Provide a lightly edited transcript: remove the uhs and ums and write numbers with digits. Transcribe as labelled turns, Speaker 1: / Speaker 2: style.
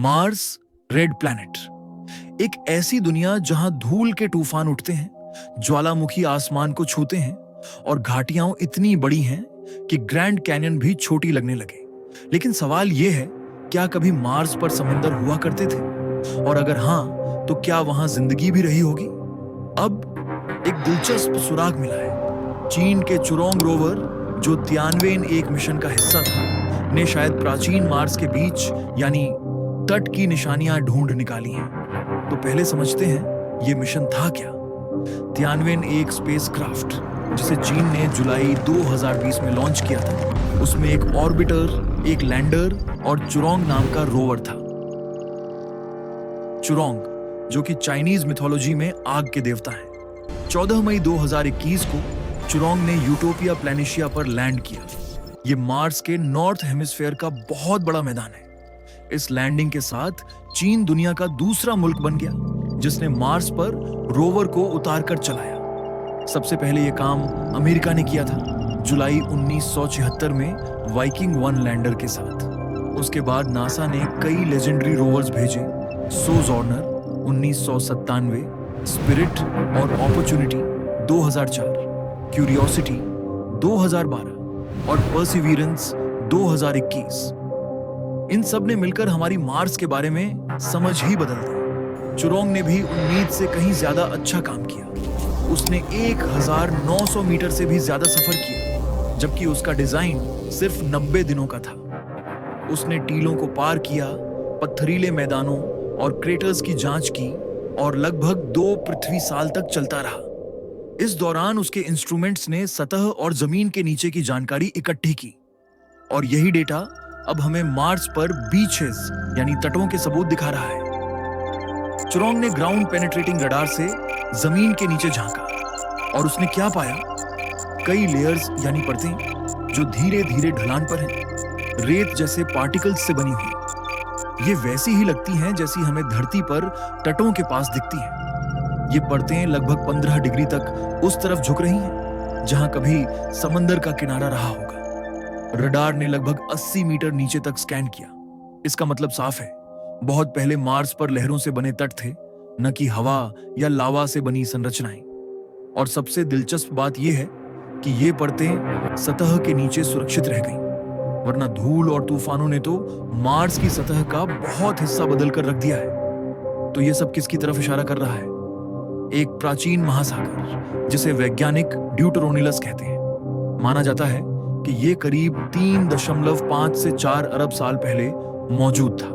Speaker 1: Mars, red planet, एक ऐसी दुनिया जहां धूल के तूफान उठते हैं, ज्वालामुखी आसमान को छूते हैं और घाटियां इतनी बड़ी हैं कि ग्रैंड कैनियन भी छोटी लगने लगे। लेकिन सवाल यह है, क्या कभी मार्स पर समंदर हुआ करते थे? और अगर हां, तो क्या वहां जिंदगी भी रही होगी? अब एक दिलचस्प सुराग मिला है। चीन के चुरोंग रोवर, जो तियानवेन एक मिशन का हिस्सा था, ने शायद प्राचीन मार्स के बीच यानी तट की निशानियां ढूंढ निकाली हैं। तो पहले समझते हैं ये मिशन था क्या। तियानवेन एक स्पेसक्राफ्ट जिसे चीन ने जुलाई 2020 में लॉन्च किया था, उसमें एक ऑर्बिटर, एक लैंडर और चुरोंग नाम का रोवर था। चुरोंग, जो कि चाइनीज मिथोलॉजी में आग के देवता हैं। 14 मई 2021 को चुरोंग ने यूटोपिया प्लैनेशिया पर लैंड किया। ये मार्स के नॉर्थ हेमिस्फेयर का बहुत बड़ा मैदान है। इस लैंडिंग के साथ चीन दुनिया का दूसरा मुल्क बन गया जिसने मार्स पर रोवर को उतारकर चलाया। सबसे पहले यह काम अमेरिका ने किया था, जुलाई 1976 में वाइकिंग 1 लैंडर के साथ। उसके बाद नासा ने कई लेजेंडरी रोवर्स भेजे, सोजॉर्नर 1997, स्पिरिट और अपॉर्चुनिटी 2004, क्यूरियोसिटी 2012 और परसिवियरेंस 2021। इन सब ने मिलकर हमारी मार्स के बारे में समझ ही बदल दी। चुरोंग ने भी उम्मीद से कहीं ज्यादा अच्छा काम किया। उसने 1900 मीटर से भी ज्यादा सफर किया, जबकि उसका डिजाइन सिर्फ 90 दिनों का था। उसने टीलों को पार किया, पत्थरीले मैदानों और क्रेटर्स की जांच की और लगभग 2 पृथ्वी साल तक चलता रहा। इस दौरान उसके इंस्ट्रूमेंट्स ने सतह और जमीन के नीचे की जानकारी इकट्ठी की और यही डेटा अब हमें मार्स पर बीचेस यानी तटों के सबूत दिखा रहा है। चुरोंग ने ग्राउंड पेनिट्रेटिंग रडार से जमीन के नीचे झांका और उसने क्या पाया? कई लेयर्स यानी परतें जो धीरे धीरे ढलान पर हैं, रेत जैसे पार्टिकल्स से बनी हुई। ये वैसी ही लगती हैं जैसी हमें धरती पर तटों के पास दिखती हैं। ये परतें लगभग 15 डिग्री तक उस तरफ झुक रही हैं जहां कभी समंदर का किनारा रहा होगा। रडार ने लगभग 80 मीटर नीचे तक स्कैन किया। इसका मतलब साफ है, बहुत पहले मार्स पर लहरों से बने तट थे, न कि हवा या लावा से बनी संरचनाएं। और सबसे दिलचस्प बात यह है कि ये परतें सतह के नीचे सुरक्षित रह गईं, वरना धूल और तूफानों ने तो मार्स की सतह का बहुत हिस्सा बदल कर रख दिया है। तो ये सब किसकी तरफ इशारा कर रहा है? एक प्राचीन महासागर जिसे वैज्ञानिक ड्यूटरोनिलस कहते हैं। माना जाता है कि ये करीब 3.5 से 4 अरब साल पहले मौजूद था।